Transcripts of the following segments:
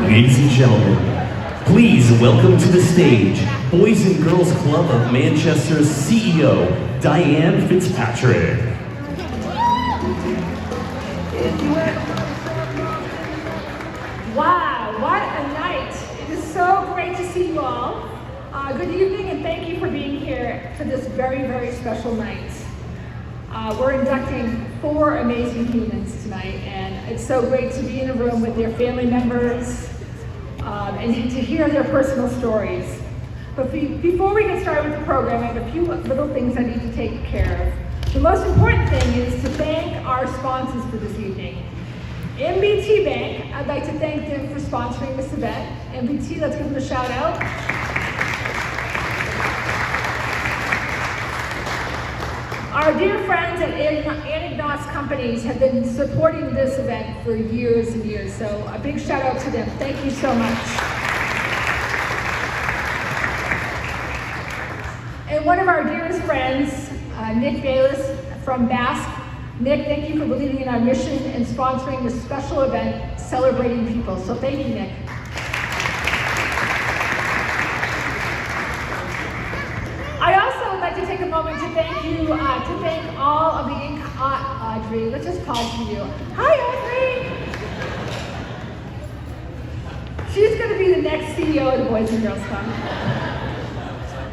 Ladies and gentlemen, please welcome to the stage Boys and Girls Club of Manchester's CEO, Diane Fitzpatrick. Wow, what a night. It is so great to see you all. Good evening and thank you for being here for this very, very special night. We're inducting 4 amazing humans tonight, and it's so great to be in a room with their family members and to hear their personal stories. But before we get started with the program, I have a few little things I need to take care of. The most important thing is to thank our sponsors for this evening. MBT Bank, I'd like to thank them for sponsoring this event. MBT, let's give them a shout out. Our dear friends at Anagnos Companies have been supporting this event for years and years, so a big shout out to them. Thank you so much. And one of our dearest friends, Nick Bayless from Basque. Nick, thank you for believing in our mission and sponsoring this special event celebrating people. So thank you, Nick. I also would like to take a moment to thank you, to thank all of the Audrey. Let's just pause for you. Hi, Audrey. She's going to be the next CEO of the Boys and Girls Club.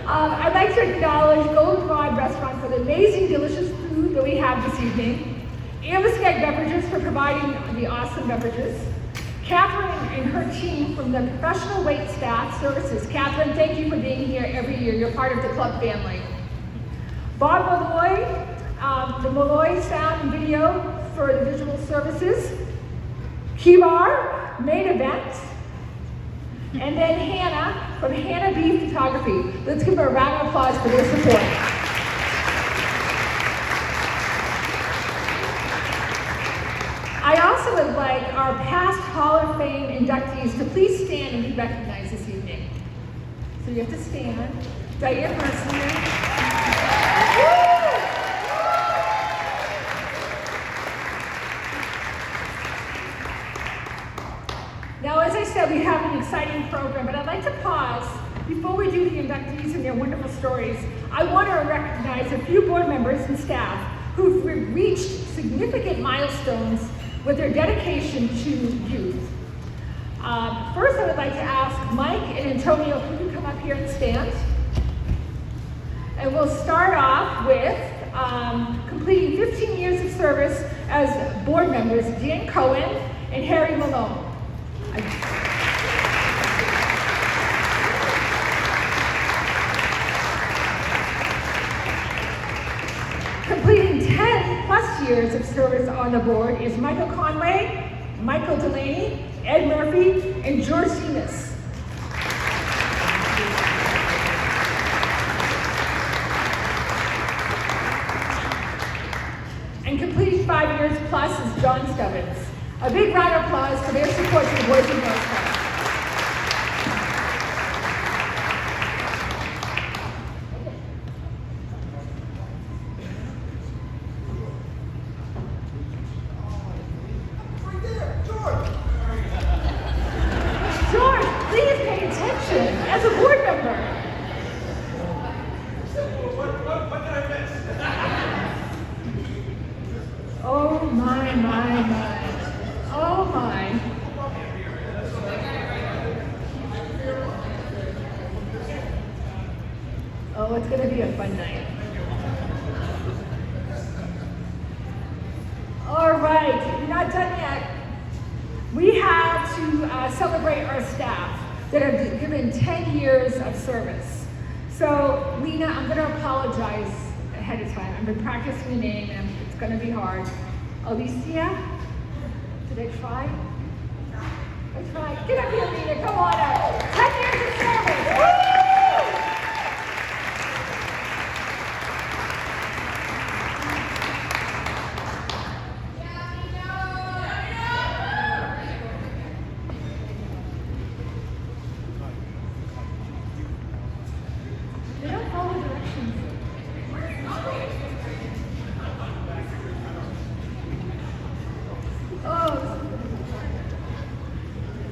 I'd like to acknowledge Golden Rod Restaurant for the amazing, delicious food that we have this evening. Amoskeag Beverages for providing the awesome beverages. Catherine and her team from the Professional Wait Staff Services. Catherine, thank you for being here every year. You're part of the club family. Bob Malloy, the Malloy Sound and Video for the visual services. Kibar, main event. And then Hannah from Hannah B Photography. Let's give her a round of applause for their support. I also would like our past Hall of Fame inductees to please stand and be recognized this evening. So you have to stand. Diane Mercier. Now, as I said, we have an exciting program, but I'd like to pause before we do the inductees and their wonderful stories. I want to recognize a few board members and staff who've reached significant milestones with their dedication to youth. First, I would like to ask Mike and Antonio if you can come up here and stand. And we'll start off with completing 15 years of service as board members, Dan Cohen and Harry Malone. Completing 10 plus years of service on the board is Michael Conway, Michael Delaney, Ed Murphy, and George Seamus. And completing 5 years plus is John Stubbins. A big round of applause for their support to the Boys and Girls Club. George, please pay attention as a board member. What did I miss? Oh my. Oh my. Oh, it's going to be a fun night. All right, we're not done yet. We have to celebrate our staff that have given 10 years of service. So, Lena, I'm going to apologize ahead of time. I've been practicing the name and it's going to be hard. Alicia? Did I try? I tried. Get up here, Lena. Come on up. 10 years of service. Woo! They don't follow directions.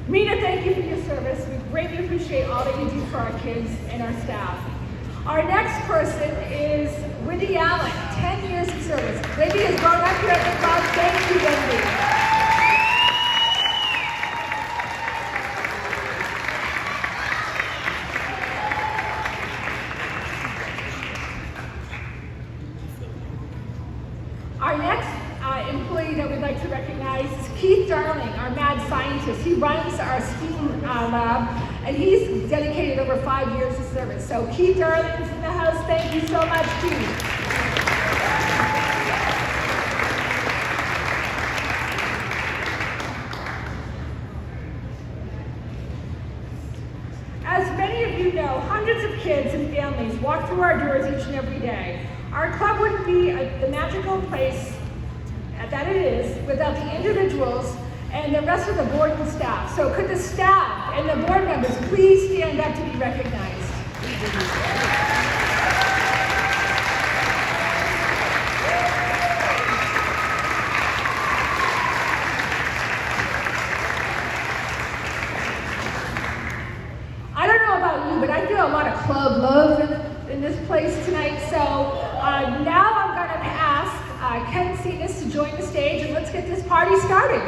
Mina, thank thank you for your service. We greatly appreciate all that you do for our kids and our staff. Our next person is Wendy Allen, 10 years of service. Wendy has grown up here at the club. Thank you, Wendy. Our next employee that we'd like to recognize is Keith Darling, our mad scientist. He runs our STEAM lab, and he's dedicated over 5 years of service. So Keith Darling's in the house. Thank you so much, Keith. As many of you know, hundreds of kids and families walk through our doors each and every day. Our club wouldn't be the magical place that it is without the individuals and the rest of the board and staff. So could the staff and the board members please stand up to be recognized? I don't know about you, but I feel a lot of club love in this place tonight. So now I'm going to ask Ken Cenas to join the stage, and let's get this party started.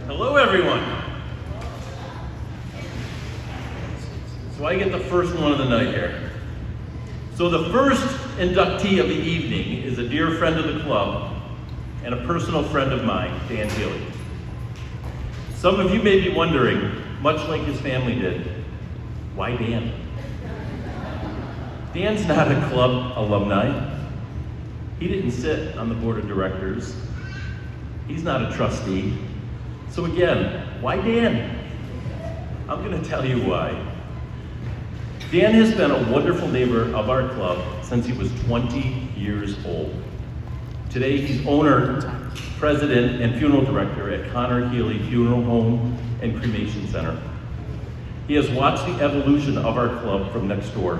Hello, everyone. So I get the first one of the night here. So the first inductee of the evening is a dear friend of the club and a personal friend of mine, Dan Healy. Some of you may be wondering, much like his family did, why Dan? Dan's not a club alumni. He didn't sit on the board of directors. He's not a trustee. So again, why Dan? I'm going to tell you why. Dan has been a wonderful neighbor of our club since he was 20 years old. Today he's owner, president, and funeral director at Connor Healy Funeral Home and Cremation Center. He has watched the evolution of our club from next door,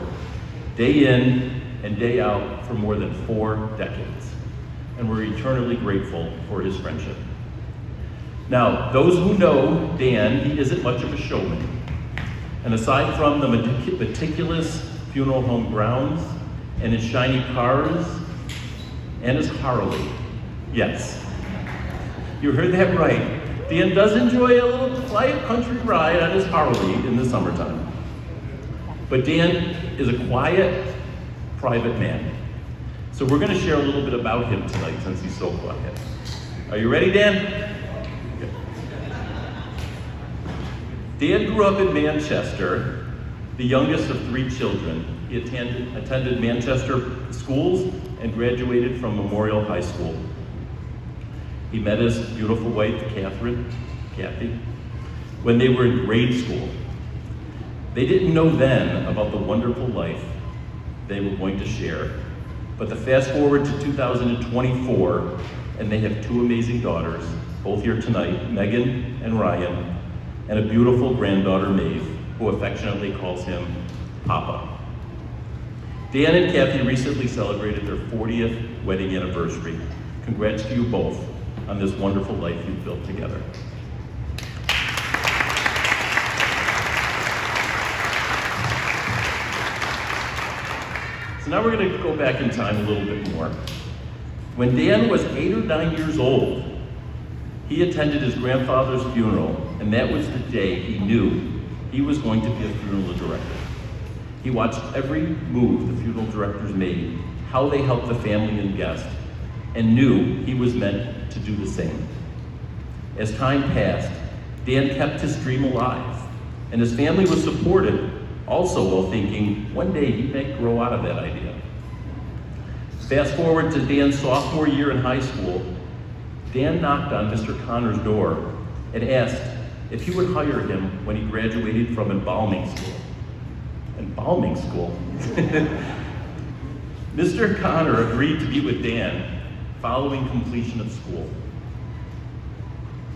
day in and day out for more than 4 decades, and we're eternally grateful for his friendship. Now, those who know Dan, he isn't much of a showman, and aside from the meticulous funeral home grounds and his shiny cars and his Harley, yes, you heard that right. Dan does enjoy a little quiet country ride on his Harley in the summertime. But Dan is a quiet, private man. So we're going to share a little bit about him tonight since he's so quiet. Are you ready, Dan? Okay. Dan grew up in Manchester, the youngest of 3 children. He attended Manchester schools and graduated from Memorial High School. He met his beautiful wife, Kathy, when they were in grade school. They didn't know then about the wonderful life they were going to share. But the fast forward to 2024, and they have 2 amazing daughters, both here tonight, Megan and Ryan, and a beautiful granddaughter, Maeve, who affectionately calls him Papa. Dan and Kathy recently celebrated their 40th wedding anniversary. Congrats to you both on this wonderful life you've built together. So now we're going to go back in time a little bit more. When Dan was 8 or 9 years old, he attended his grandfather's funeral, and that was the day he knew he was going to be a funeral director. He watched every move the funeral directors made, how they helped the family and guests, and knew he was meant to do the same. As time passed, Dan kept his dream alive, and his family was supported, also while thinking one day he might grow out of that idea. Fast forward to Dan's sophomore year in high school, Dan knocked on Mr. Connor's door and asked if he would hire him when he graduated from embalming school. Embalming school? Mr. Connor agreed to be with Dan following completion of school.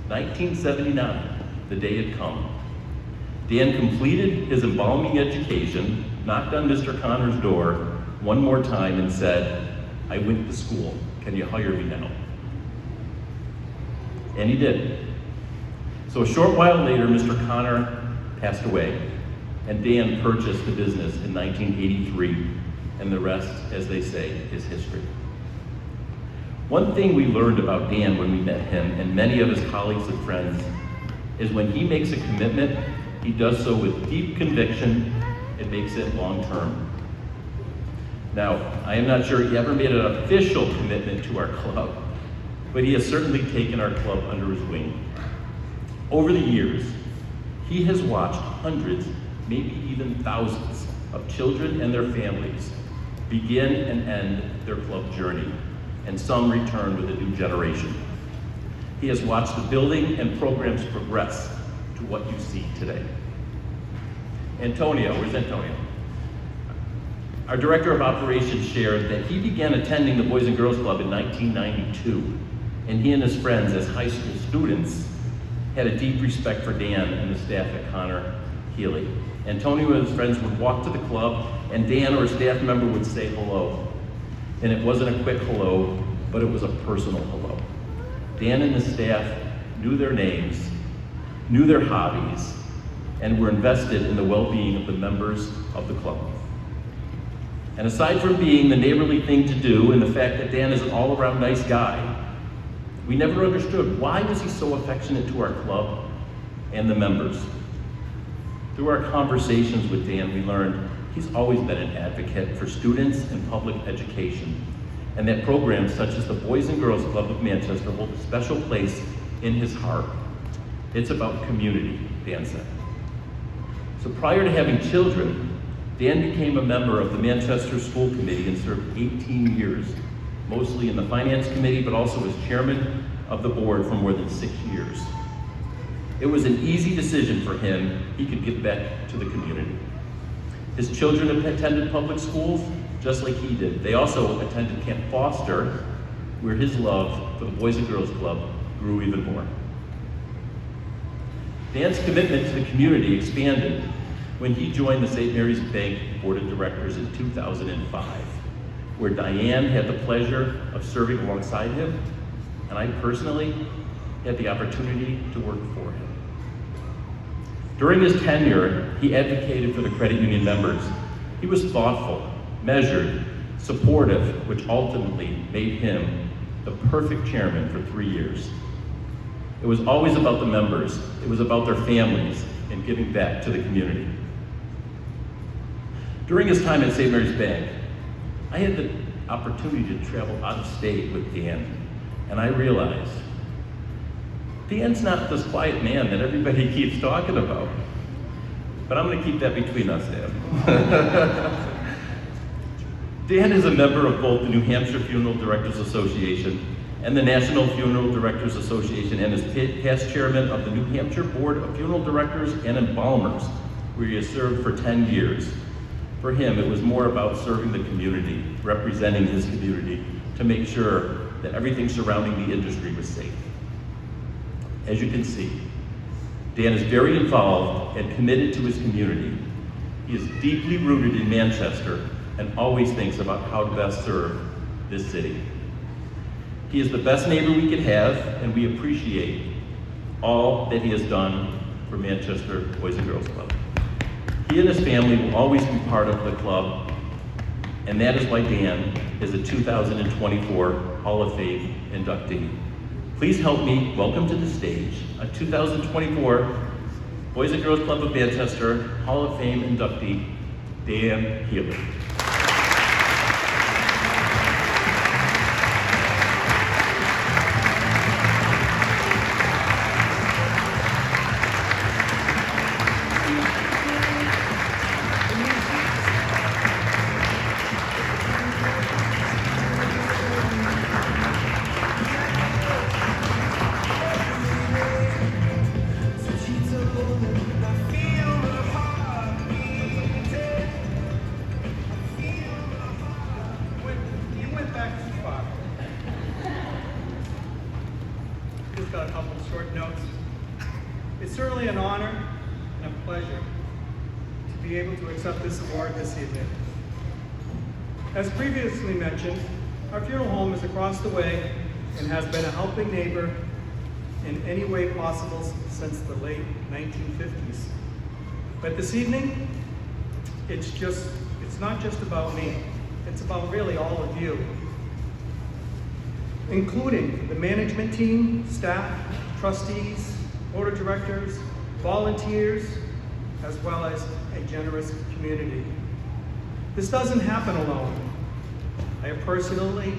1979, the day had come. Dan completed his embalming education, knocked on Mr. Connor's door one more time and said, "I went to school, can you hire me now?" And he did. So a short while later, Mr. Connor passed away, and Dan purchased the business in 1983, and the rest, as they say, is history. One thing we learned about Dan when we met him, and many of his colleagues and friends, is when he makes a commitment, he does so with deep conviction and makes it long-term. Now, I am not sure he ever made an official commitment to our club, but he has certainly taken our club under his wing. Over the years, he has watched hundreds, maybe even thousands, of children and their families begin and end their club journey, and some return with a new generation. He has watched the building and programs progress to what you see today. Antonio, where's Antonio? Our Director of Operations shared that he began attending the Boys and Girls Club in 1992, and he and his friends as high school students had a deep respect for Dan and the staff at Connor Healy. Antonio and his friends would walk to the club, and Dan or a staff member would say hello. And it wasn't a quick hello, but it was a personal hello. Dan and his staff knew their names, knew their hobbies, and were invested in the well-being of the members of the club. And aside from being the neighborly thing to do and the fact that Dan is an all-around nice guy, we never understood why was he so affectionate to our club and the members. Through our conversations with Dan, we learned he's always been an advocate for students and public education, and that programs such as the Boys and Girls Club of Manchester hold a special place in his heart. It's about community, Dan said. So prior to having children, Dan became a member of the Manchester School Committee and served 18 years, mostly in the Finance Committee, but also as chairman of the board for more than 6 years. It was an easy decision for him. He could give back to the community. His children attended public schools just like he did. They also attended Camp Foster, where his love for the Boys and Girls Club grew even more. Dan's commitment to the community expanded when he joined the St. Mary's Bank Board of Directors in 2005, where Diane had the pleasure of serving alongside him, and I personally had the opportunity to work for him. During his tenure, he advocated for the credit union members. He was thoughtful, measured, supportive, which ultimately made him the perfect chairman for 3 years. It was always about the members. It was about their families and giving back to the community. During his time at St. Mary's Bank, I had the opportunity to travel out of state with Dan, and I realized Dan's not this quiet man that everybody keeps talking about. But I'm going to keep that between us, Dan. Dan is a member of both the New Hampshire Funeral Directors Association and the National Funeral Directors Association, and is past chairman of the New Hampshire Board of Funeral Directors and Embalmers, where he has served for 10 years. For him, it was more about serving the community, representing his community, to make sure that everything surrounding the industry was safe. As you can see, Dan is very involved and committed to his community. He is deeply rooted in Manchester and always thinks about how to best serve this city. He is the best neighbor we could have, and we appreciate all that he has done for Manchester Boys and Girls Club. He and his family will always be part of the club, and that is why Dan is a 2024 Hall of Fame inductee. Please help me welcome to the stage a 2024 Boys and Girls Club of Manchester Hall of Fame inductee, Dan Healy. Got a couple of short notes. It's certainly an honor and a pleasure to be able to accept this award this evening. As previously mentioned, our funeral home is across the way and has been a helping neighbor in any way possible since the late 1950s. But this evening, it's not just about me. It's about really all of you, including the management team, staff, trustees, board of directors, volunteers, as well as a generous community. This doesn't happen alone. I've personally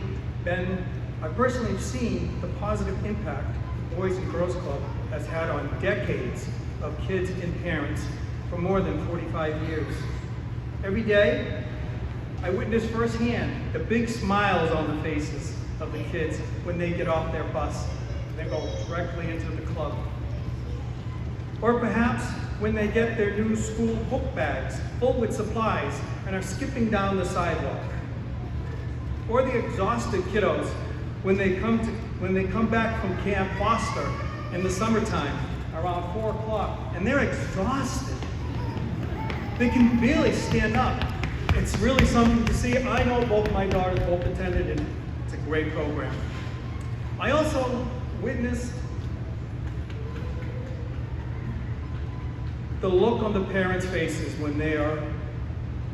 seen the positive impact the Boys and Girls Club has had on decades of kids and parents for more than 45 years. Every day, I witness firsthand the big smiles on the faces of the kids when they get off their bus and they go directly into the club. Or perhaps when they get their new school book bags full with supplies and are skipping down the sidewalk. Or the exhausted kiddos when they come back from Camp Foster in the summertime around 4 o'clock and they're exhausted. They can barely stand up. It's really something to see. I know both my daughters both attended, and it's a great program. I also witnessed the look on the parents' faces when they are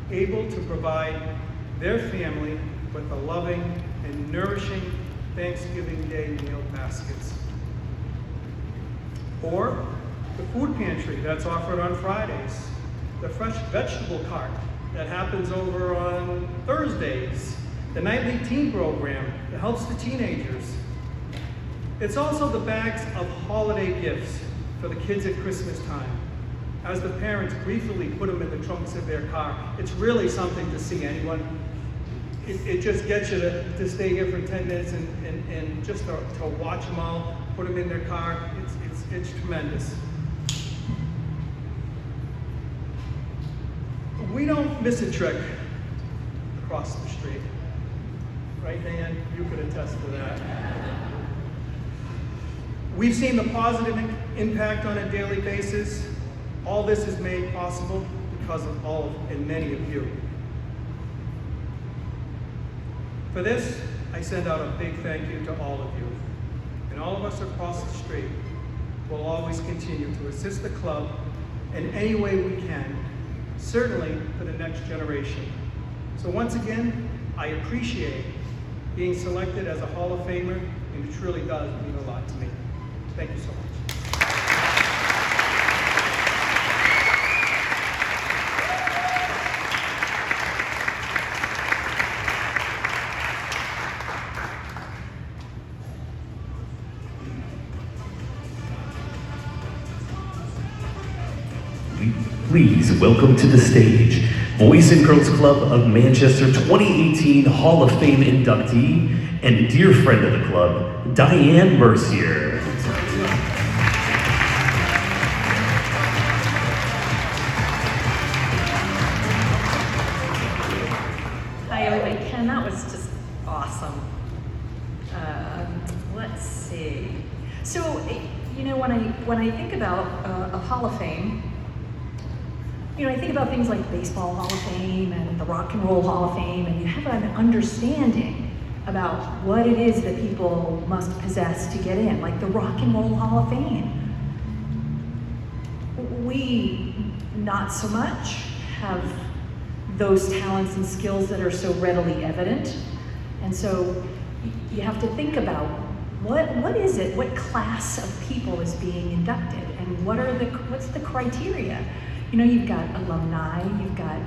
able to provide their family with a loving and nourishing Thanksgiving Day meal baskets. Or the food pantry that's offered on Fridays, the fresh vegetable cart that happens over on Thursdays, the nightly teen program that helps the teenagers. It's also the bags of holiday gifts for the kids at Christmas time, as the parents gleefully put them in the trunks of their car. It's really something to see. Anyone, it just gets you to stay here for 10 minutes and just to watch them all, put them in their car. It's tremendous. We don't miss a trick across the street. Right, Dan? You could attest to that. We've seen the positive impact on a daily basis. All this is made possible because of all and many of you. For this, I send out a big thank you to all of you. And all of us across the street will always continue to assist the club in any way we can, certainly for the next generation. So once again, I appreciate being selected as a Hall of Famer, and it truly does mean a lot to me. Thank you so much. Please welcome to the stage, Boys and Girls Club of Manchester 2018 Hall of Fame inductee and dear friend of the club, Diane Mercier. Hi everybody, Ken, that was just awesome. Let's see. So, you know, when I think about a Hall of Fame, you know, I think about things like the Baseball Hall of Fame and the Rock and Roll Hall of Fame, and you have an understanding about what it is that people must possess to get in, like the Rock and Roll Hall of Fame. We, not so much, have those talents and skills that are so readily evident. And so you have to think about what is it, what class of people is being inducted, and what's the criteria? You know, you've got alumni, you've got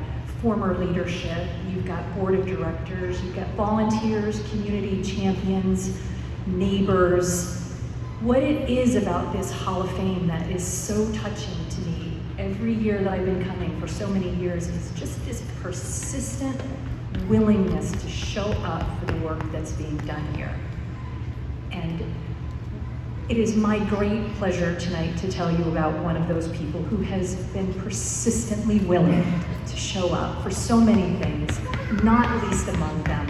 former leadership, you've got board of directors, you've got volunteers, community champions, neighbors. What it is about this Hall of Fame that is so touching to me every year that I've been coming for so many years is just this persistent willingness to show up for the work that's being done here. And it is my great pleasure tonight to tell you about one of those people who has been persistently willing to show up for so many things, not least among them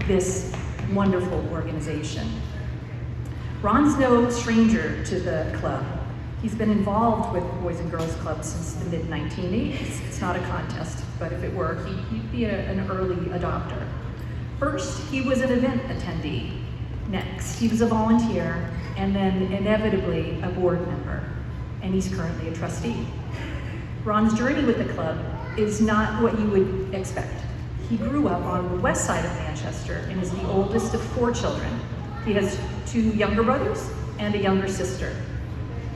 this wonderful organization. Ron's no stranger to the club. He's been involved with Boys and Girls Club since the mid-1980s. It's not a contest, but if it were, he'd be an early adopter. First, he was an event attendee. Next, he was a volunteer, and then inevitably a board member, and he's currently a trustee. Ron's journey with the club is not what you would expect. He grew up on the west side of Manchester and is the oldest of 4 children. He has 2 younger brothers and a younger sister.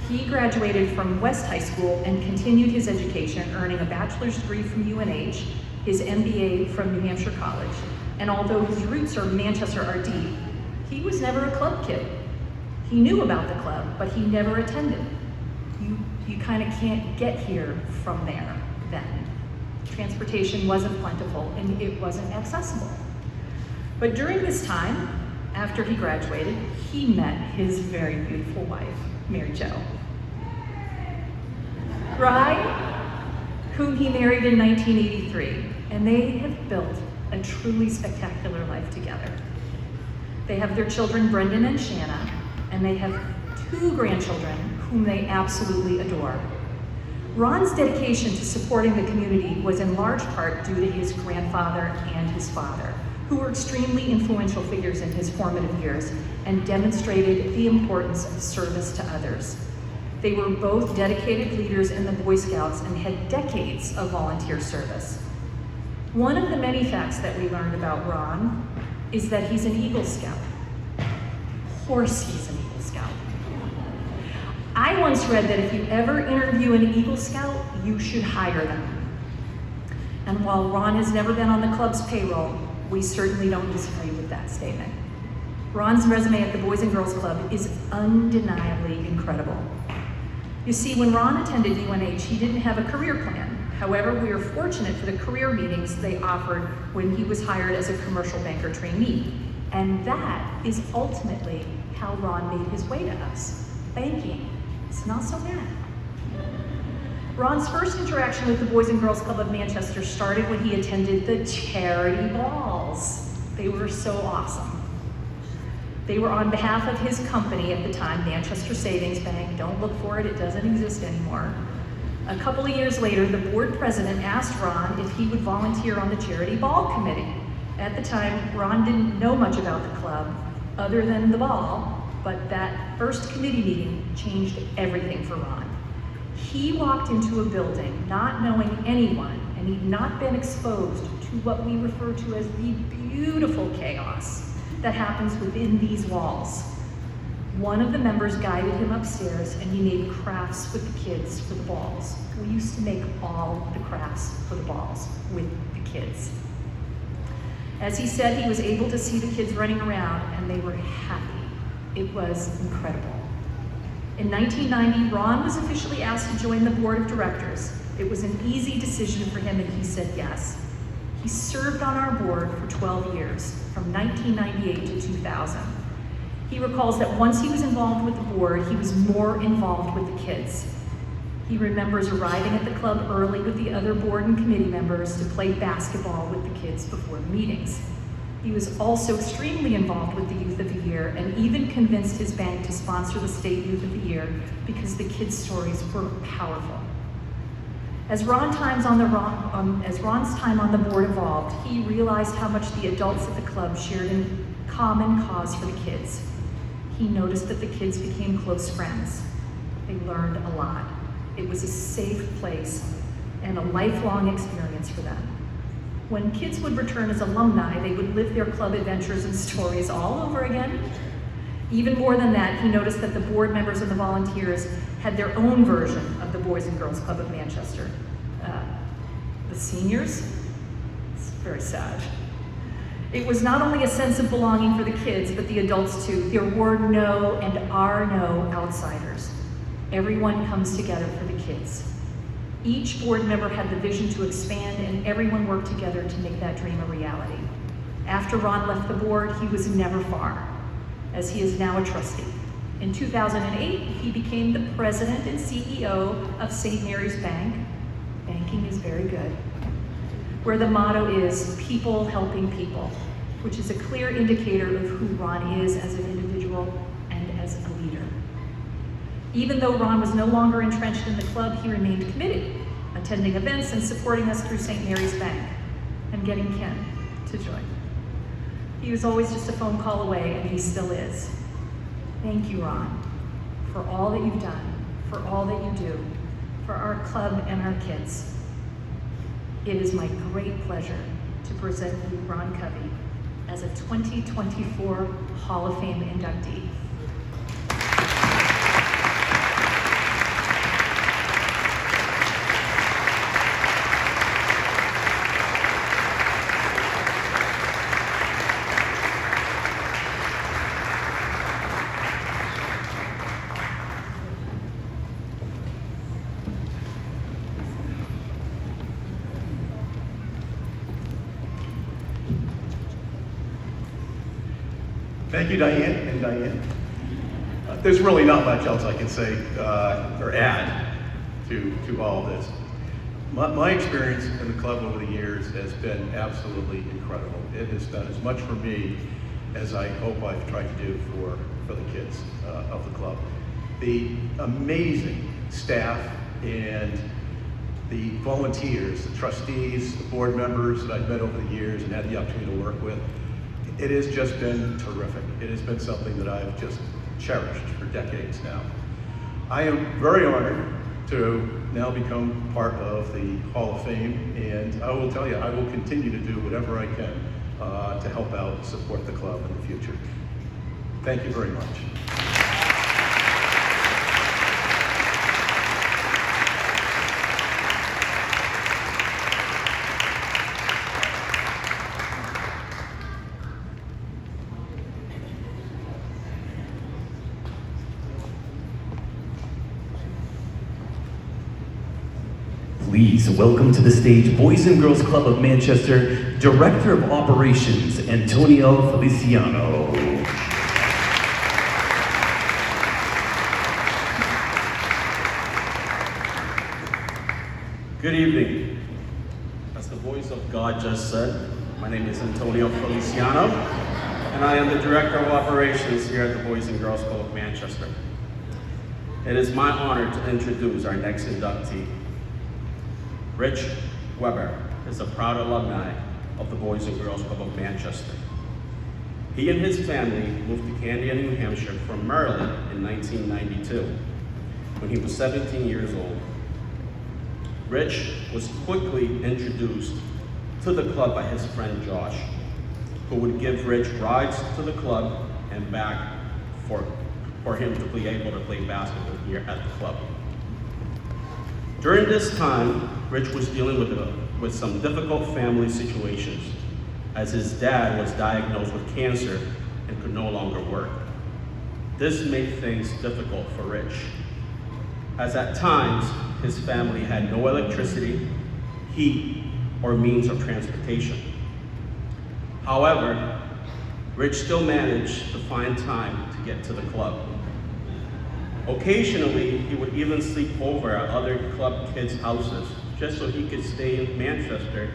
He graduated from West High School and continued his education, earning a bachelor's degree from UNH, his MBA from New Hampshire College. And although his roots are Manchester are deep, he was never a club kid. He knew about the club, but he never attended. You kind of can't get here from there then. Transportation wasn't plentiful and it wasn't accessible. But during this time, after he graduated, he met his very beautiful wife, Mary Jo. Rye, whom he married in 1983, and they have built a truly spectacular life together. They have their children, Brendan and Shanna, and they have 2 grandchildren whom they absolutely adore. Ron's dedication to supporting the community was in large part due to his grandfather and his father, who were extremely influential figures in his formative years and demonstrated the importance of service to others. They were both dedicated leaders in the Boy Scouts and had decades of volunteer service. One of the many facts that we learned about Ron is that he's an Eagle Scout. Of course he's an Eagle Scout. I once read that if you ever interview an Eagle Scout, you should hire them. And while Ron has never been on the club's payroll, we certainly don't disagree with that statement. Ron's resume at the Boys and Girls Club is undeniably incredible. You see, when Ron attended UNH, he didn't have a career plan. However, we are fortunate for the career meetings they offered when he was hired as a commercial banker trainee. And that is ultimately how Ron made his way to us. Banking. It's not so bad. Ron's first interaction with the Boys and Girls Club of Manchester started when he attended the charity balls. They were so awesome. They were on behalf of his company at the time, Manchester Savings Bank. Don't look for it, it doesn't exist anymore. A couple of years later, the board president asked Ron if he would volunteer on the charity ball committee. At the time, Ron didn't know much about the club other than the ball, but that first committee meeting changed everything for Ron. He walked into a building not knowing anyone, and he'd not been exposed to what we refer to as the beautiful chaos that happens within these walls. One of the members guided him upstairs and he made crafts with the kids for the balls. We used to make all the crafts for the balls with the kids. As he said, he was able to see the kids running around and they were happy. It was incredible. In 1990, Ron was officially asked to join the board of directors. It was an easy decision for him and he said yes. He served on our board for 12 years, from 1998 to 2000. He recalls that once he was involved with the board, he was more involved with the kids. He remembers arriving at the club early with the other board and committee members to play basketball with the kids before the meetings. He was also extremely involved with the Youth of the Year and even convinced his bank to sponsor the State Youth of the Year because the kids' stories were powerful. As Ron's time on the board evolved, he realized how much the adults at the club shared in common cause for the kids. He noticed that the kids became close friends. They learned a lot. It was a safe place and a lifelong experience for them. When kids would return as alumni, they would live their club adventures and stories all over again. Even more than that, he noticed that the board members and the volunteers had their own version of the Boys and Girls Club of Manchester. The seniors, it's very sad. It was not only a sense of belonging for the kids, but the adults too. There were no and are no outsiders. Everyone comes together for the kids. Each board member had the vision to expand and everyone worked together to make that dream a reality. After Ron left the board, he was never far, as he is now a trustee. In 2008, he became the president and CEO of St. Mary's Bank. Banking is very good. Where the motto is people helping people, which is a clear indicator of who Ron is as an individual and as a leader. Even though Ron was no longer entrenched in the club, he remained committed, attending events and supporting us through St. Mary's Bank and getting Ken to join. He was always just a phone call away, and he still is. Thank you, Ron, for all that you've done, for all that you do, for our club and our kids. It is my great pleasure to present you Ron Covey as a 2024 Hall of Fame inductee. Thank you, Diane and Diane. There's really not much else I can say or add to all of this. My experience in the club over the years has been absolutely incredible. It has done as much for me as I hope I've tried to do for the kids of the club. The amazing staff and the volunteers, the trustees, the board members that I've met over the years and had the opportunity to work with, it has just been terrific. It has been something that I've just cherished for decades now. I am very honored to now become part of the Hall of Fame, and I will tell you, I will continue to do whatever I can to help out and support the club in the future. Thank you very much. Please welcome to the stage Boys and Girls Club of Manchester, Director of Operations, Antonio Feliciano. Good evening. As the voice of God just said, my name is Antonio Feliciano, and I am the Director of Operations here at the Boys and Girls Club of Manchester. It is my honor to introduce our next inductee. Rich Weber is a proud alumni of the Boys and Girls Club of Manchester. He and his family moved to Candia, New Hampshire from Maryland in 1992 when he was 17 years old. Rich was quickly introduced to the club by his friend Josh, who would give Rich rides to the club and back for him to be able to play basketball here at the club. During this time, Rich was dealing with some difficult family situations, as his dad was diagnosed with cancer and could no longer work. This made things difficult for Rich, as at times his family had no electricity, heat, or means of transportation. However, Rich still managed to find time to get to the club. Occasionally, he would even sleep over at other club kids' houses just so he could stay in Manchester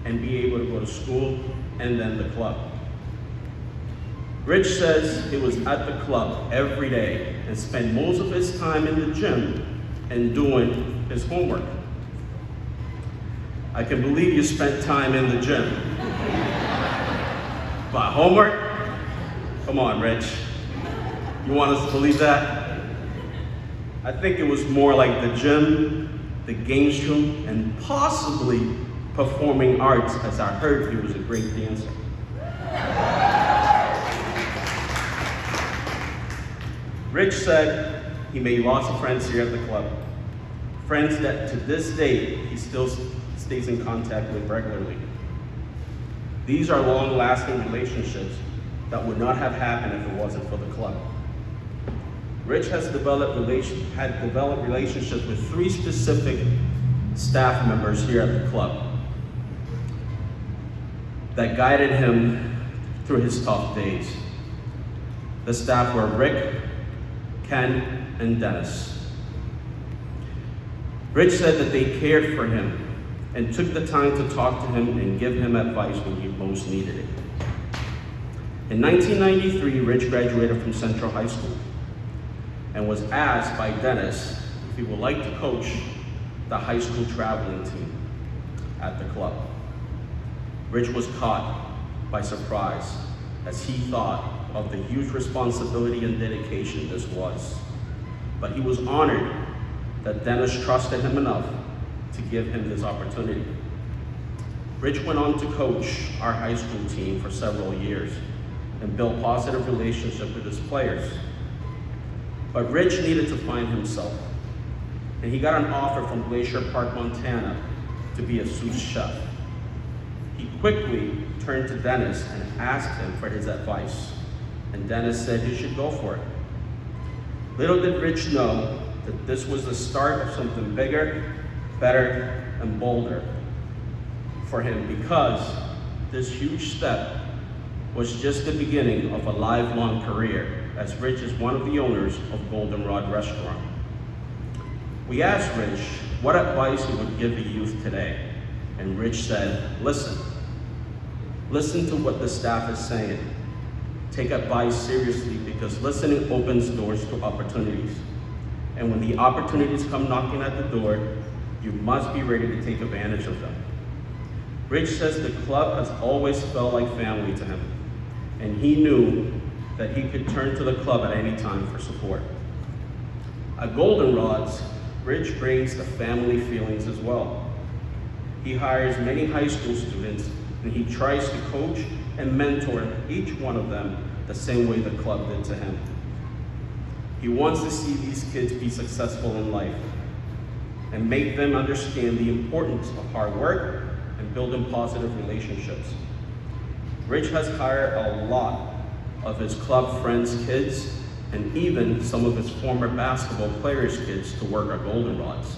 and be able to go to school and then the club. Rich says he was at the club every day and spent most of his time in the gym and doing his homework. I can believe you spent time in the gym. But homework? Come on, Rich. You want us to believe that? I think it was more like the gym, the games room, and possibly performing arts, as I heard he was a great dancer. Rich said he made lots of friends here at the club. Friends that to this day he still stays in contact with regularly. These are long-lasting relationships that would not have happened if it wasn't for the club. Rich had developed relationships with 3 specific staff members here at the club that guided him through his tough days. The staff were Rick, Ken, and Dennis. Rich said that they cared for him and took the time to talk to him and give him advice when he most needed it. In 1993, Rich graduated from Central High School and was asked by Dennis if he would like to coach the high school traveling team at the club. Rich was caught by surprise, as he thought of the huge responsibility and dedication this was, but he was honored that Dennis trusted him enough to give him this opportunity. Rich went on to coach our high school team for several years and build positive relationships with his players. But Rich needed to find himself, and he got an offer from Glacier Park, Montana to be a sous chef. He quickly turned to Dennis and asked him for his advice, and Dennis said he should go for it. Little did Rich know that this was the start of something bigger, better, and bolder for him, because this huge step was just the beginning of a lifelong career, as Rich is one of the owners of Goldenrod Restaurant. We asked Rich what advice he would give the youth today, and Rich said, listen. Listen to what the staff is saying. Take advice seriously, because listening opens doors to opportunities. And when the opportunities come knocking at the door, you must be ready to take advantage of them. Rich says the club has always felt like family to him, and he knew that he could turn to the club at any time for support. At Goldenrods, Rich brings the family feelings as well. He hires many high school students, and he tries to coach and mentor each one of them the same way the club did to him. He wants to see these kids be successful in life and make them understand the importance of hard work and building positive relationships. Rich has hired a lot of his club friends' kids and even some of his former basketball players' kids to work at Goldenrods.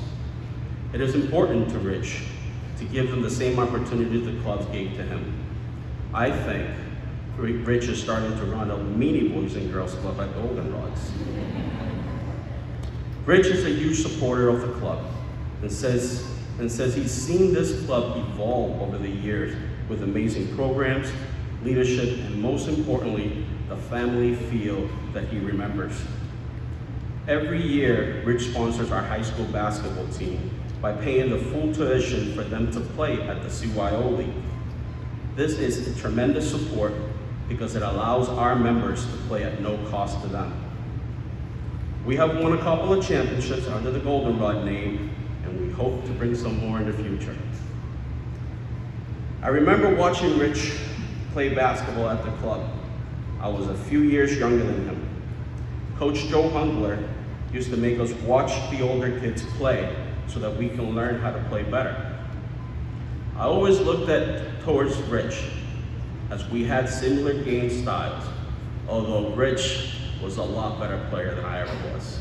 It is important to Rich to give them the same opportunity the clubs gave to him. I think Rich is starting to run a mini Boys and Girls Club at Goldenrods. Rich is a huge supporter of the club and says he's seen this club evolve over the years with amazing programs, leadership, and most importantly, the family feel that he remembers. Every year, Rich sponsors our high school basketball team by paying the full tuition for them to play at the CYO League. This is a tremendous support because it allows our members to play at no cost to them. We have won a couple of championships under the Goldenrod name, and we hope to bring some more in the future. I remember watching Rich play basketball at the club. I was a few years younger than him. Coach Joe Hungler used to make us watch the older kids play so that we can learn how to play better. I always looked towards Rich, as we had similar game styles, although Rich was a lot better player than I ever was.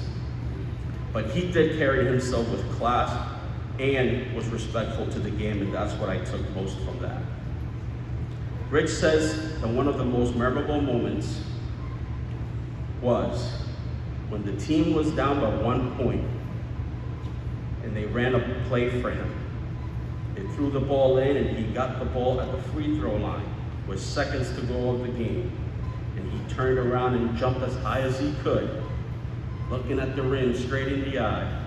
But he did carry himself with class and was respectful to the game, and that's what I took most from that. Rich says that one of the most memorable moments was when the team was down by 1 point and they ran a play for him. They threw the ball in and he got the ball at the free throw line with seconds to go of the game. And he turned around and jumped as high as he could, looking at the rim straight in the eye,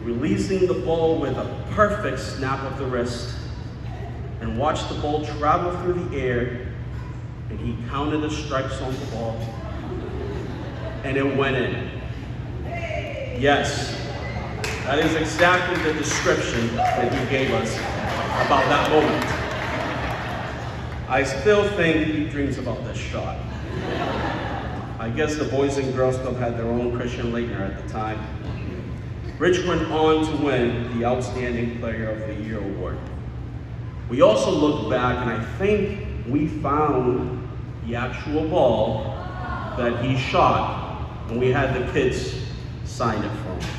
releasing the ball with a perfect snap of the wrist, and watched the ball travel through the air, and he counted the strikes on the ball, and it went in. Yes, that is exactly the description that he gave us about that moment. I still think he dreams about this shot. I guess the Boys and Girls Club had their own Christian Leitner at the time. Rich went on to win the Outstanding Player of the Year award. We also looked back, and I think we found the actual ball that he shot, and we had the kids sign it for him.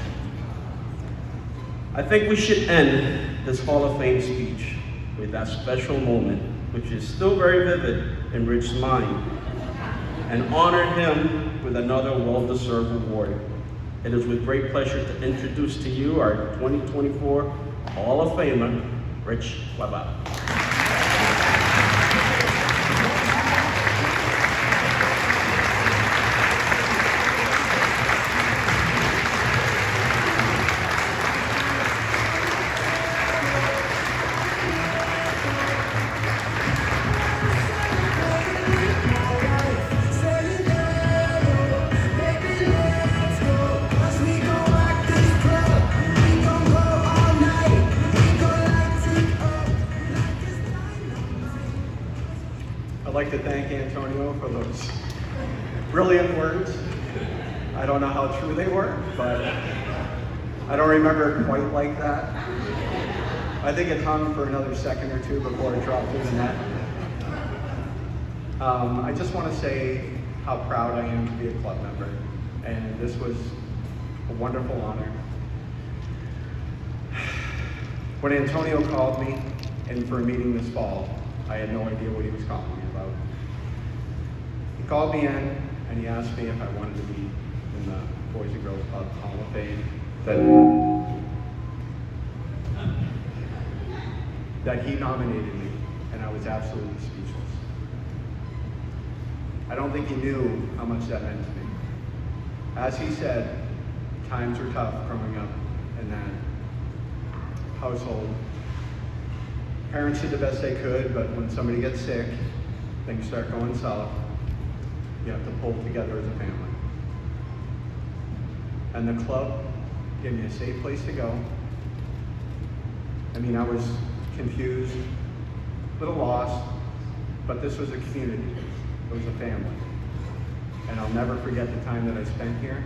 I think we should end this Hall of Fame speech with that special moment, which is still very vivid in Rich's mind, and honor him with another well-deserved award. It is with great pleasure to introduce to you our 2024 Hall of Famer, Rich Weber. for those brilliant words. I don't know how true they were, but I don't remember it quite like that. I think it hung for another second or two before it dropped through the net. I just want to say how proud I am to be a club member, and this was a wonderful honor. When Antonio called me in for a meeting this fall, I had no idea what he was calling me about. He called me in and he asked me if I wanted to be in the Boys and Girls Club Hall of Fame that he nominated me, and I was absolutely speechless. I don't think he knew how much that meant to me. As he said, times were tough growing up in that household. Parents did the best they could, but when somebody gets sick, things start going south. You have to pull together as a family. And the club gave me a safe place to go. I mean, I was confused, a little lost, but this was a community. It was a family. And I'll never forget the time that I spent here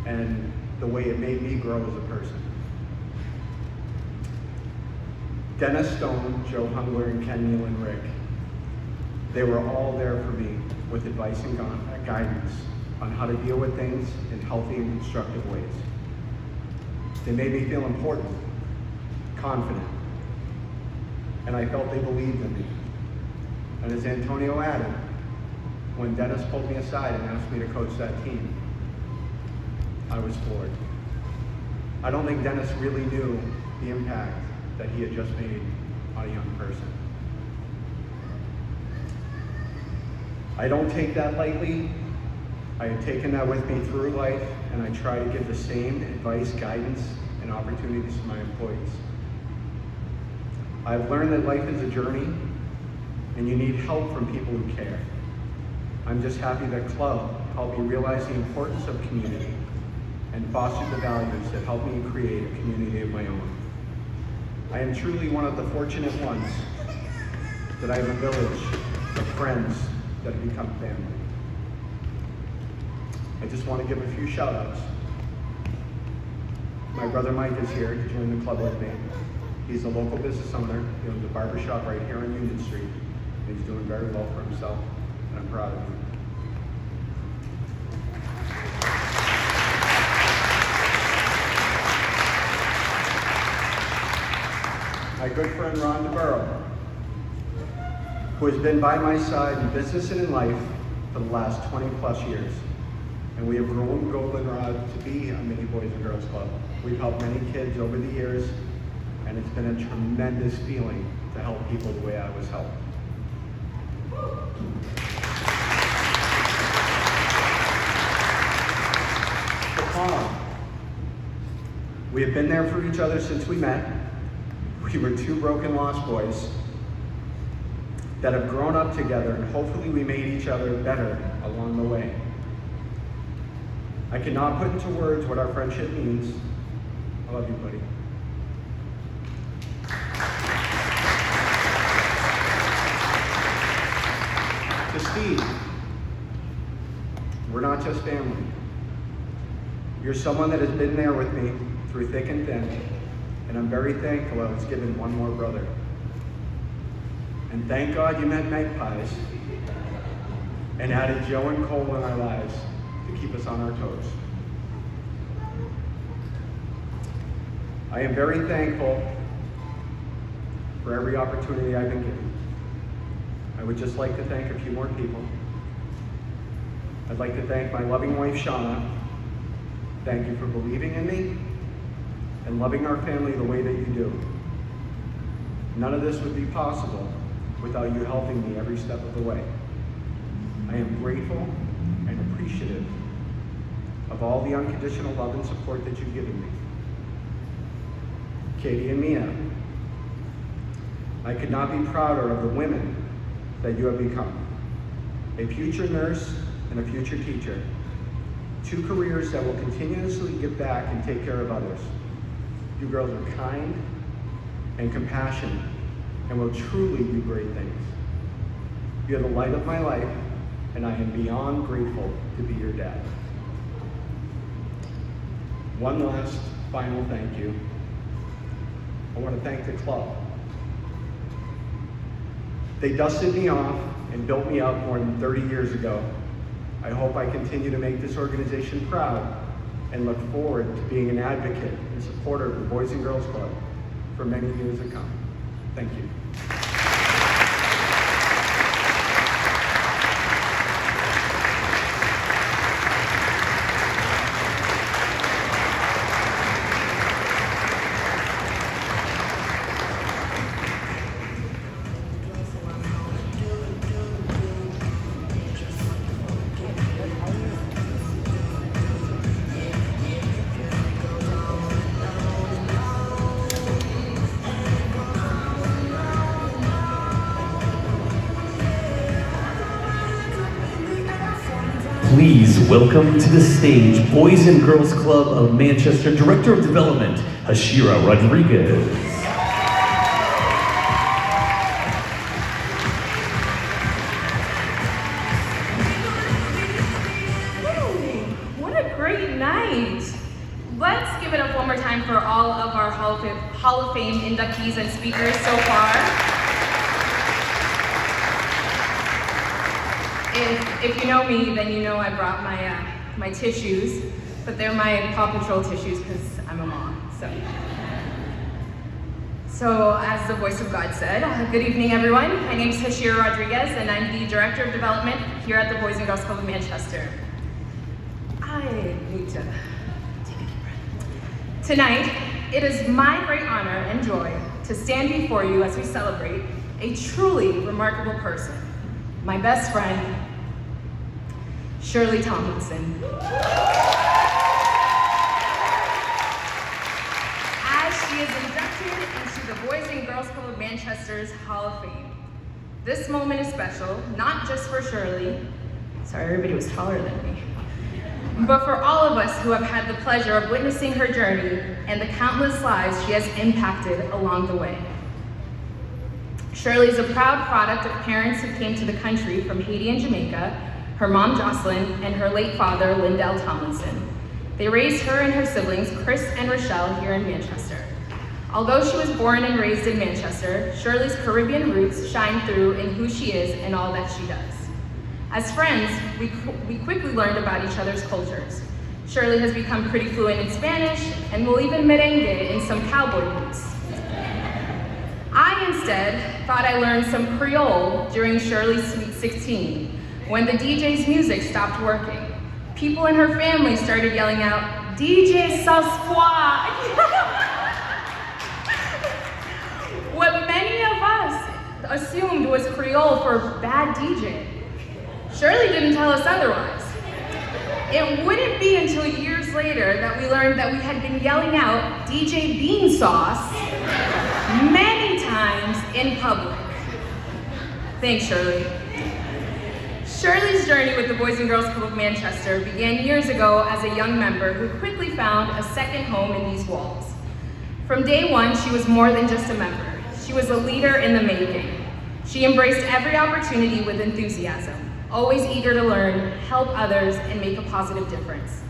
and the way it made me grow as a person. Dennis Stone, Joe Hungler, and Ken Neal and Rick, they were all there for me with advice and guidance on how to deal with things in healthy and constructive ways. They made me feel important, confident, and I felt they believed in me. And as Antonio added, when Dennis pulled me aside and asked me to coach that team, I was floored. I don't think Dennis really knew the impact that he had just made on a young person. I don't take that lightly. I have taken that with me through life, and I try to give the same advice, guidance, and opportunities to my employees. I've learned that life is a journey, and you need help from people who care. I'm just happy that Club helped me realize the importance of community and foster the values that help me create a community of my own. I am truly one of the fortunate ones that I have a village of friends that have become family. I just want to give a few shout outs. My brother Mike is here to join the club with me. He's a local business owner. He owns a barbershop right here on Union Street. And he's doing very well for himself, and I'm proud of him. My good friend Ron DeBurrow, who has been by my side in business and in life for the last 20 plus years. And we have grown Goldenrod to be a mini Boys and Girls Club. We've helped many kids over the years, and it's been a tremendous feeling to help people the way I was helped. The Palm. We have been there for each other since we met. We were two broken lost boys that have grown up together, and hopefully we made each other better along the way. I cannot put into words what our friendship means. I love you, buddy. To Steve, we're not just family. You're someone that has been there with me through thick and thin, and I'm very thankful I was given one more brother. And thank God you met Magpies and added Joe and Cole in our lives to keep us on our toes. I am very thankful for every opportunity I've been given. I would just like to thank a few more people. I'd like to thank my loving wife, Shauna. Thank you for believing in me and loving our family the way that you do. None of this would be possible without you helping me every step of the way. I am grateful and appreciative of all the unconditional love and support that you've given me. Katie and Mia, I could not be prouder of the women that you have become. A future nurse and a future teacher. Two careers that will continuously give back and take care of others. You girls are kind and compassionate and will truly do great things. You're the light of my life, and I am beyond grateful to be your dad. One last final thank you. I want to thank the club. They dusted me off and built me up more than 30 years ago. I hope I continue to make this organization proud and look forward to being an advocate and supporter of the Boys and Girls Club for many years to come. Thank you. Please welcome to the stage Boys and Girls Club of Manchester Director of Development, Hashira Rodriguez. What a great night. Let's give it up one more time for all of our Hall of Fame inductees and speakers so far. If you know me, then you know I brought my tissues, but they're my Paw Patrol tissues because I'm a mom. So as the voice of God said, good evening everyone. My name is Hashira Rodriguez and I'm the Director of Development here at the Boys and Girls Club of Manchester. I need to take a deep breath. Tonight, it is my great honor and joy to stand before you as we celebrate a truly remarkable person, my best friend, Shirley Tomlinson. As she is inducted into the Boys and Girls Club of Manchester's Hall of Fame. This moment is special, not just for Shirley, sorry everybody was taller than me, but for all of us who have had the pleasure of witnessing her journey and the countless lives she has impacted along the way. Shirley is a proud product of parents who came to the country from Haiti and Jamaica, her mom Jocelyn, and her late father Lindell Tomlinson. They raised her and her siblings, Chris and Rochelle, here in Manchester. Although she was born and raised in Manchester, Shirley's Caribbean roots shine through in who she is and all that she does. As friends, we quickly learned about each other's cultures. Shirley has become pretty fluent in Spanish and will even merengue in some cowboy boots. I instead thought I learned some Creole during Shirley's Sweet 16, when the DJ's music stopped working. People in her family started yelling out, DJ Sasquatch! What many of us assumed was Creole for bad DJ. Shirley didn't tell us otherwise. It wouldn't be until years later that we learned that we had been yelling out DJ Bean Sauce many times in public. Thanks, Shirley. Shirley's journey with the Boys and Girls Club of Manchester began years ago as a young member who quickly found a second home in these walls. From day one, she was more than just a member. She was a leader in the making. She embraced every opportunity with enthusiasm, always eager to learn, help others, and make a positive difference.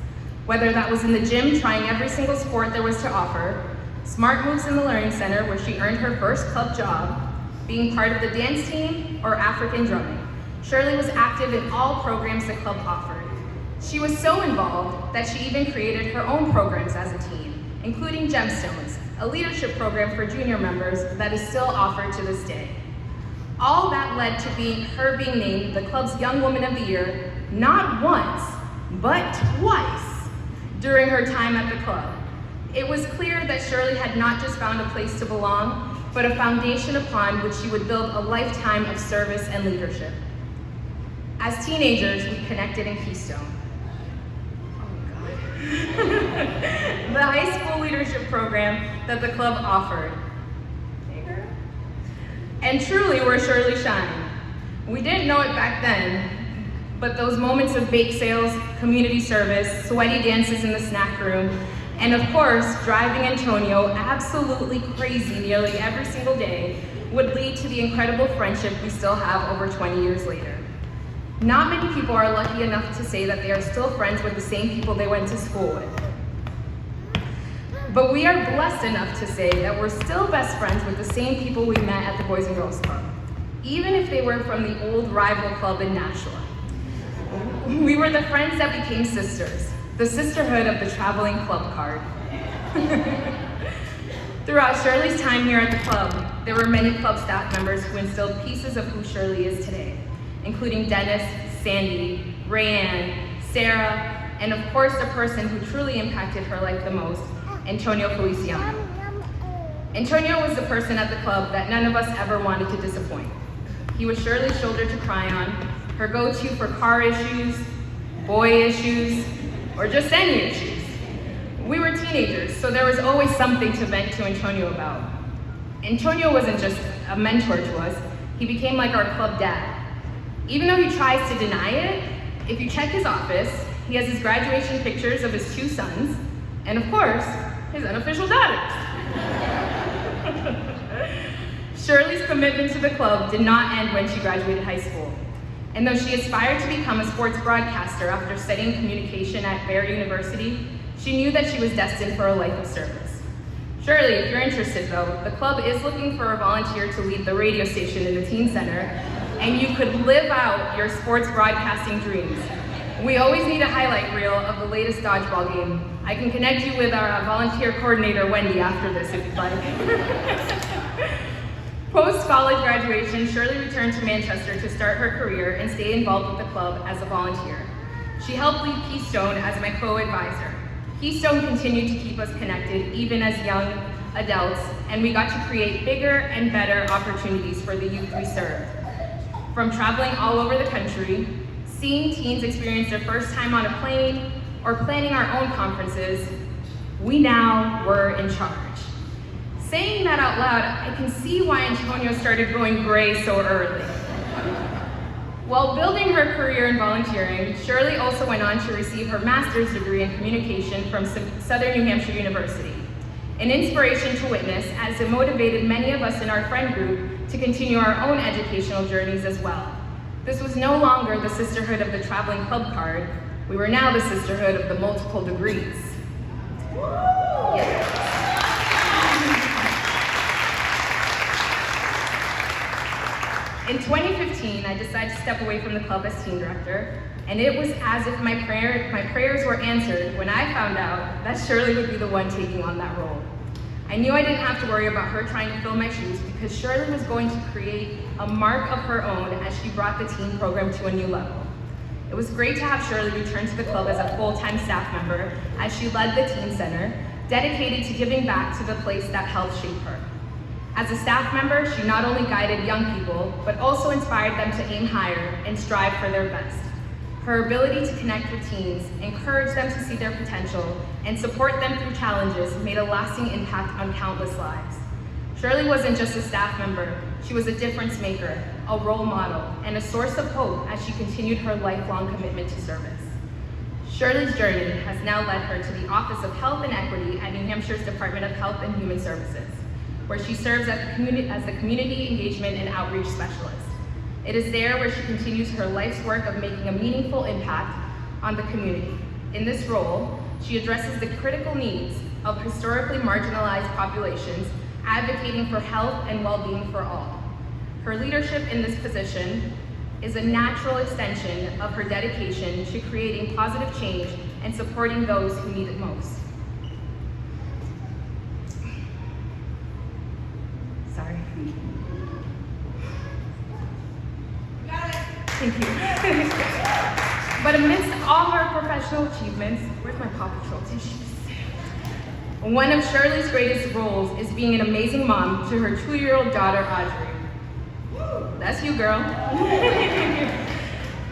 Whether that was in the gym trying every single sport there was to offer, smart moves in the Learning Center where she earned her first club job, being part of the dance team, or African drumming. Shirley was active in all programs the club offered. She was so involved that she even created her own programs as a teen, including Gemstones, a leadership program for junior members that is still offered to this day. All that led to her being named the club's Young Woman of the Year, not once, but twice during her time at the club. It was clear that Shirley had not just found a place to belong, but a foundation upon which she would build a lifetime of service and leadership. As teenagers, we connected in Keystone. Oh God. The high school leadership program that the club offered. Hey girl. And truly where Shirley shined. We didn't know it back then, but those moments of bake sales, community service, sweaty dances in the snack room, and of course, driving Antonio absolutely crazy nearly every single day would lead to the incredible friendship we still have over 20 years later. Not many people are lucky enough to say that they are still friends with the same people they went to school with. But we are blessed enough to say that we're still best friends with the same people we met at the Boys and Girls Club, even if they were from the old rival club in Nashua. We were the friends that became sisters, the sisterhood of the traveling club card. Throughout Shirley's time here at the club, there were many club staff members who instilled pieces of who Shirley is today, including Dennis, Sandy, Rayanne, Sarah, and of course the person who truly impacted her life the most, Antonio Feliciano. Antonio was the person at the club that none of us ever wanted to disappoint. He was Shirley's shoulder to cry on, her go-to for car issues, boy issues, or just any issues. We were teenagers, so there was always something to vent to Antonio about. Antonio wasn't just a mentor to us, he became like our club dad. Even though he tries to deny it, if you check his office, he has his graduation pictures of his 2 sons, and of course, his unofficial daughters. Shirley's commitment to the club did not end when she graduated high school. And though she aspired to become a sports broadcaster after studying communication at Barry University, she knew that she was destined for a life of service. Shirley, if you're interested though, the club is looking for a volunteer to lead the radio station in the teen center, and you could live out your sports broadcasting dreams. We always need a highlight reel of the latest dodgeball game. I can connect you with our volunteer coordinator, Wendy, after this if you'd like. Post-college graduation, Shirley returned to Manchester to start her career and stay involved with the club as a volunteer. She helped lead Keystone as my co-advisor. Keystone continued to keep us connected even as young adults, and we got to create bigger and better opportunities for the youth we served. From traveling all over the country, seeing teens experience their first time on a plane, or planning our own conferences, we now were in charge. Saying that out loud, I can see why Antonio started going gray so early. While building her career in volunteering, Shirley also went on to receive her master's degree in communication from Southern New Hampshire University. An inspiration to witness, as it motivated many of us in our friend group to continue our own educational journeys as well. This was no longer the sisterhood of the traveling club card, we were now the sisterhood of the multiple degrees. Yes. In 2015, I decided to step away from the club as team director, and it was as if my prayers were answered when I found out that Shirley would be the one taking on that role. I knew I didn't have to worry about her trying to fill my shoes because Shirley was going to create a mark of her own as she brought the teen program to a new level. It was great to have Shirley return to the club as a full-time staff member as she led the teen center, dedicated to giving back to the place that helped shape her. As a staff member, she not only guided young people, but also inspired them to aim higher and strive for their best. Her ability to connect with teens, encourage them to see their potential, and support them through challenges made a lasting impact on countless lives. Shirley wasn't just a staff member, she was a difference maker, a role model, and a source of hope as she continued her lifelong commitment to service. Shirley's journey has now led her to the Office of Health and Equity at New Hampshire's Department of Health and Human Services, where she serves as the Community Engagement and Outreach Specialist. It is there where she continues her life's work of making a meaningful impact on the community. In this role, she addresses the critical needs of historically marginalized populations, advocating for health and well-being for all. Her leadership in this position is a natural extension of her dedication to creating positive change and supporting those who need it most. Sorry. Thank you. But amidst all her professional achievements, where's my Paw Patrol tissues? One of Shirley's greatest roles is being an amazing mom to her 2-year-old daughter, Audrey. That's you, girl.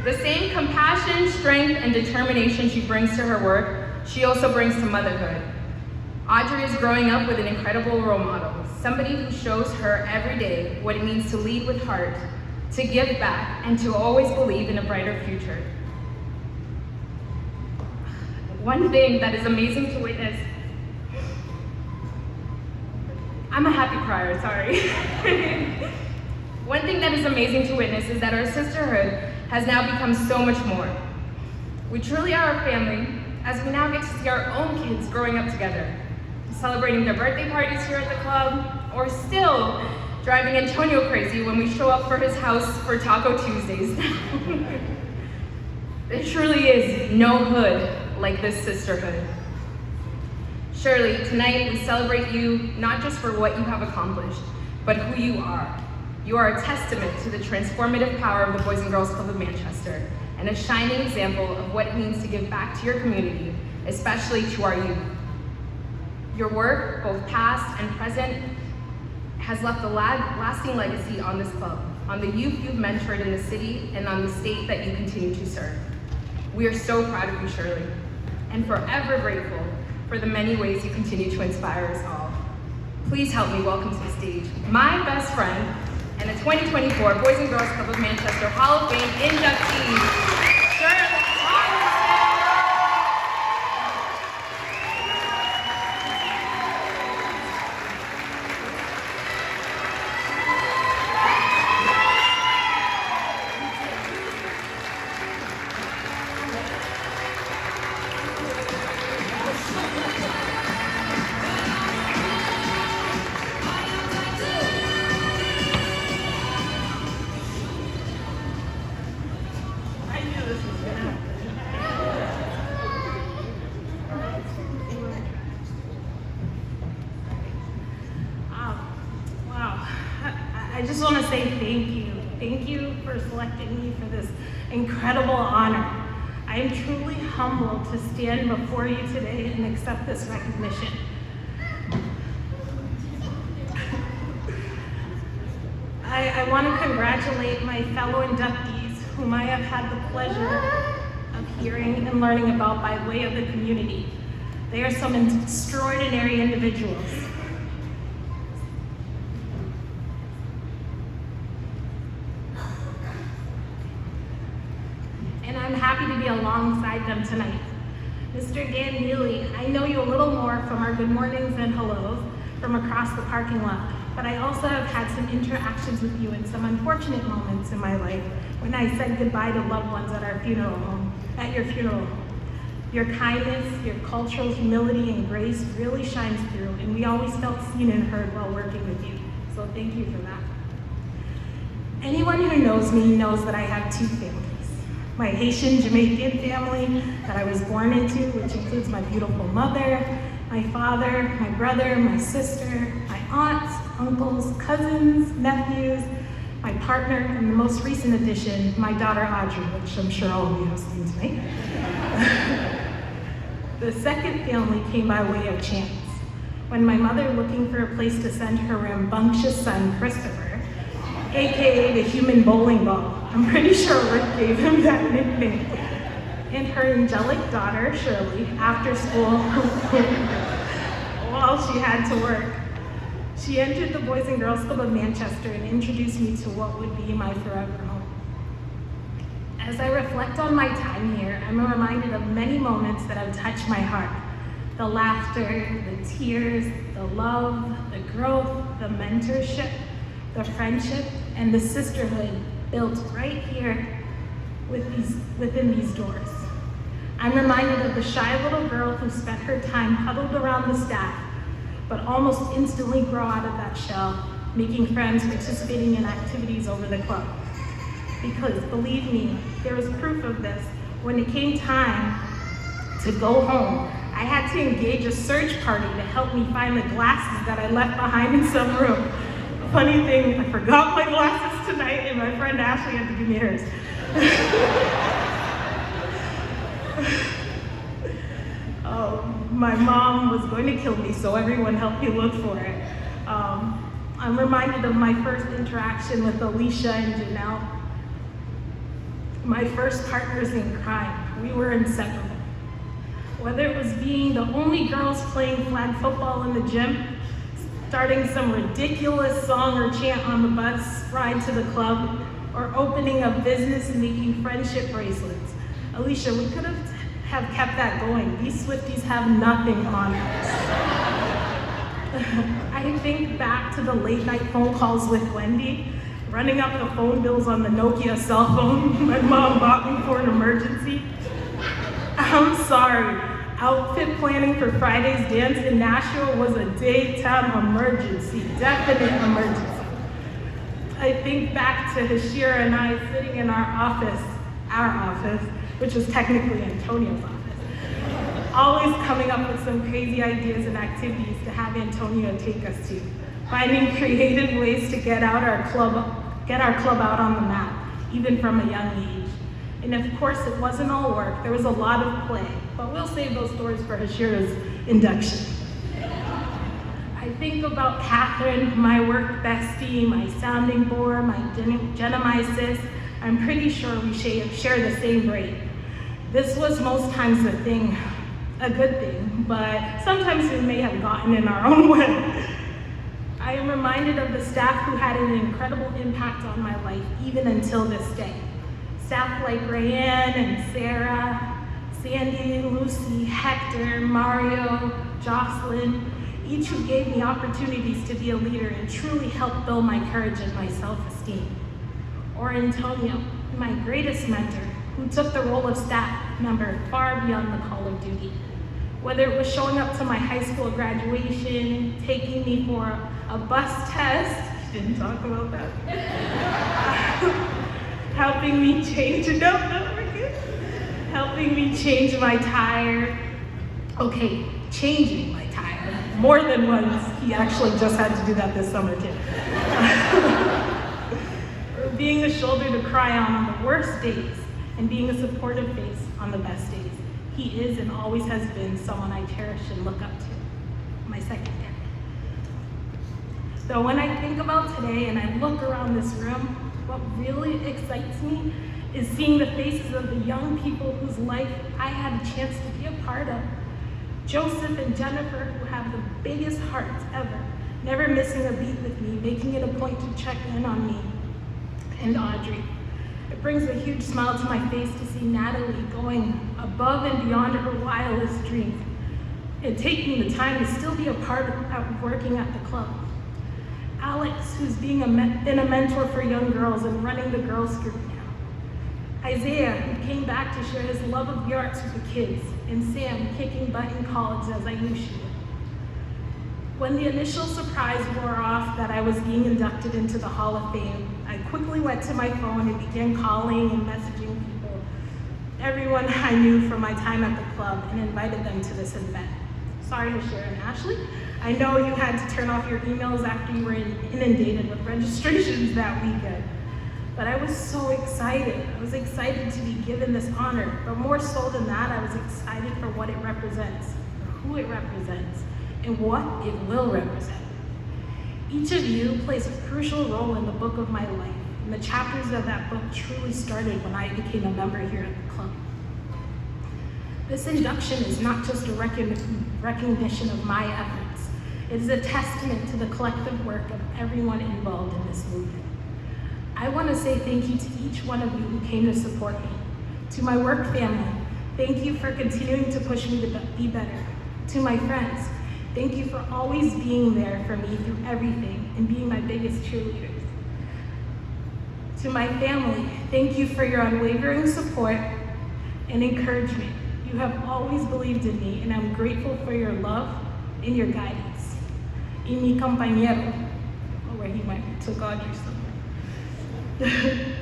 The same compassion, strength, and determination she brings to her work, she also brings to motherhood. Audrey is growing up with an incredible role model, somebody who shows her every day what it means to lead with heart, to give back, and to always believe in a brighter future. One thing that is amazing to witness, I'm a happy crier, sorry. One thing that is amazing to witness is that our sisterhood has now become so much more. We truly are a family, as we now get to see our own kids growing up together, celebrating their birthday parties here at the club, or still driving Antonio crazy when we show up for his house for Taco Tuesdays. There truly is no hood like this sisterhood. Shirley, tonight we celebrate you not just for what you have accomplished, but who you are. You are a testament to the transformative power of the Boys and Girls Club of Manchester, and a shining example of what it means to give back to your community, especially to our youth. Your work, both past and present, has left a lasting legacy on this club, on the youth you've mentored in the city, and on the state that you continue to serve. We are so proud of you, Shirley, and forever grateful for the many ways you continue to inspire us all. Please help me welcome to the stage my best friend and the 2024 Boys and Girls Club of Manchester Hall of Fame inductee, Shirley Tomlinson. I just want to say thank you. Thank you for selecting me for this incredible honor. I am truly humbled to stand before you today and accept this recognition. I want to congratulate my fellow inductees, whom I have had the pleasure of hearing and learning about by way of the community. They are some extraordinary individuals. And I'm happy to be alongside them tonight. Mr. Dan Healy, I know you a little more from our good mornings and hellos from across the parking lot, but I also have had some interactions with you in some unfortunate moments in my life when I said goodbye to loved ones at our funeral home, at your funeral home. Your kindness, your cultural humility and grace really shines through, and we always felt seen and heard while working with you. So thank you for that. Anyone who knows me knows that I have two families. My Haitian Jamaican family that I was born into, which includes my beautiful mother, my father, my brother, my sister, my aunts, uncles, cousins, nephews, my partner, and the most recent addition, my daughter Audrey, which I'm sure all of you have seen tonight. The second family came by way of chance. When my mother, looking for a place to send her rambunctious son, Christopher, AKA the human bowling ball, I'm pretty sure Rick gave him that nickname, and her angelic daughter, Shirley, after school, while she had to work, she entered the Boys and Girls Club of Manchester and introduced me to what would be my forever home. As I reflect on my time here, I'm reminded of many moments that have touched my heart. The laughter, the tears, the love, the growth, the mentorship, the friendship, and the sisterhood built right here within these doors. I'm reminded of the shy little girl who spent her time huddled around the staff, but almost instantly grow out of that shell, making friends, participating in activities over the club. Because believe me, there was proof of this. When it came time to go home, I had to engage a search party to help me find the glasses that I left behind in some room. Funny thing, I forgot my glasses tonight and my friend Ashley had to give me hers. My mom was going to kill me, so everyone helped me look for it. I'm reminded of my first interaction with Alicia and Janelle. My first partners in crime. We were inseparable. Whether it was being the only girls playing flag football in the gym, starting some ridiculous song or chant on the bus ride to the club, or opening a business and making friendship bracelets. Alicia, we could have kept that going. These Swifties have nothing on us. I think back to the late night phone calls with Wendy running up the phone bills on the Nokia cell phone my mom bought me for an emergency. I'm sorry, outfit planning for Friday's dance in Nashville was a daytime emergency, definite emergency. I think back to Hashira and I sitting in our office, which was technically Antonio's office, always coming up with some crazy ideas and activities to have Antonio take us to, finding creative ways to get our club out on the map, even from a young age. And of course, it wasn't all work. There was a lot of play, but we'll save those stories for Hashira's induction. I think about Catherine, my work bestie, my sounding board, my Genemysis. I'm pretty sure we share the same brain. This was most times a good thing, but sometimes we may have gotten in our own way. I am reminded of the staff who had an incredible impact on my life, even until this day. Staff like Rayanne and Sarah, Sandy, Lucy, Hector, Mario, Jocelyn, each who gave me opportunities to be a leader and truly helped build my courage and my self-esteem. Or Antonio, my greatest mentor, who took the role of staff member far beyond the call of duty. Whether it was showing up to my high school graduation, taking me for a bus test, didn't talk about that, helping me change my tire, changing my tire, more than once. He actually just had to do that this summer too. Or being a shoulder to cry on the worst days and being a supportive face on the best days. He is and always has been someone I cherish and look up to, my second dad. So when I think about today and I look around this room, what really excites me is seeing the faces of the young people whose life I had a chance to be a part of. Joseph and Jennifer, who have the biggest hearts ever, never missing a beat with me, making it a point to check in on me. And Audrey. It brings a huge smile to my face to see Natalie going above and beyond her wildest dreams and taking the time to still be a part of working at the club. Alex, who's been a mentor for young girls and running the girls group now. Isaiah, who came back to share his love of the arts with the kids, and Sam, kicking butt in college as I knew she would. When the initial surprise wore off that I was being inducted into the Hall of Fame, I quickly went to my phone and began calling and messaging people, everyone I knew from my time at the club, and invited them to this event. Sorry to share, and Ashley, I know you had to turn off your emails after you were inundated with registrations that weekend. But I was so excited. I was excited to be given this honor, but more so than that, I was excited for what it represents, for who it represents, and what it will represent. Each of you plays a crucial role in the book of my life, and the chapters of that book truly started when I became a member here at the club. This induction is not just a recognition of my efforts. It is a testament to the collective work of everyone involved in this movement. I want to say thank you to each one of you who came to support me. To my work family, thank you for continuing to push me to be better. To my friends, thank you for always being there for me through everything and being my biggest cheerleaders. To my family, thank you for your unwavering support and encouragement. You have always believed in me, and I'm grateful for your love and your guidance. Y mi compañero, where he went to Audrey somewhere.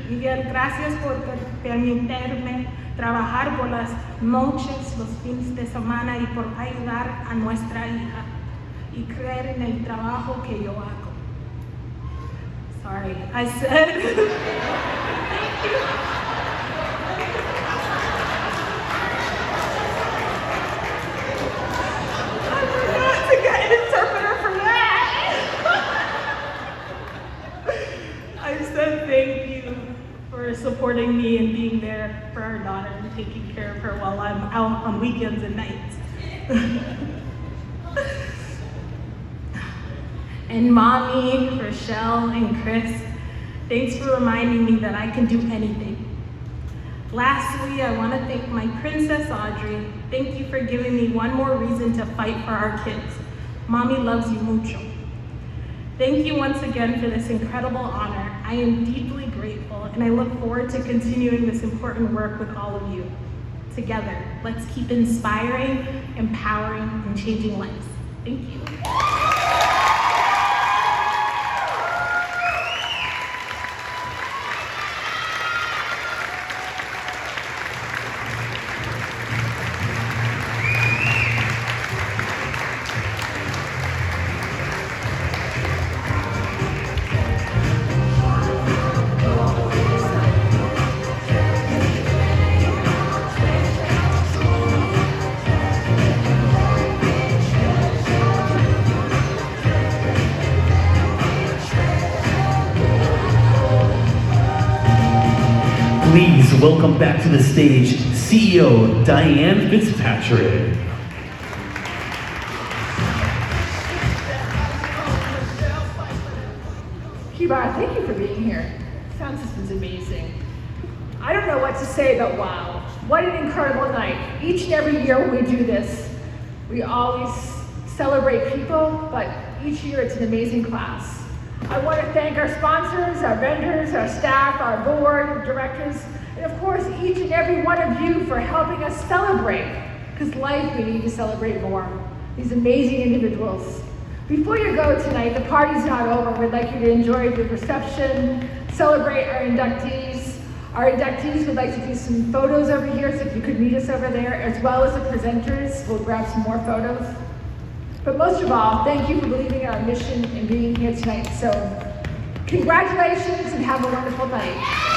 Miguel, gracias por permitirme trabajar por las noches, los fines de semana y por ayudar a nuestra hija y creer en el trabajo que yo hago. Sorry, I said, thank you. I forgot to get an interpreter for that. I said thank you for supporting me and being there for our daughter and taking care of her while I'm out on weekends and nights. And Mommy, Rochelle, and Chris, thanks for reminding me that I can do anything. Lastly, I want to thank my princess Audrey. Thank you for giving me one more reason to fight for our kids. Mommy loves you mucho. Thank you once again for this incredible honor. I am deeply grateful, and I look forward to continuing this important work with all of you. Together, let's keep inspiring, empowering, and changing lives. Thank you. Please welcome back to the stage CEO Diane Fitzpatrick. Kibar, thank you for being here. Sound system's amazing. I don't know what to say, but wow, what an incredible night. Each and every year when we do this, we always celebrate people, but each year it's an amazing class. I want to thank our sponsors, our vendors, our staff, our board of directors, and of course each and every one of you for helping us celebrate, because life we need to celebrate more. These amazing individuals. Before you go tonight, the party's not over. We'd like you to enjoy the reception, celebrate our inductees. Our inductees would like to do some photos over here, so if you could meet us over there, as well as the presenters. We'll grab some more photos. But most of all, thank you for believing in our mission and being here tonight. So congratulations and have a wonderful night.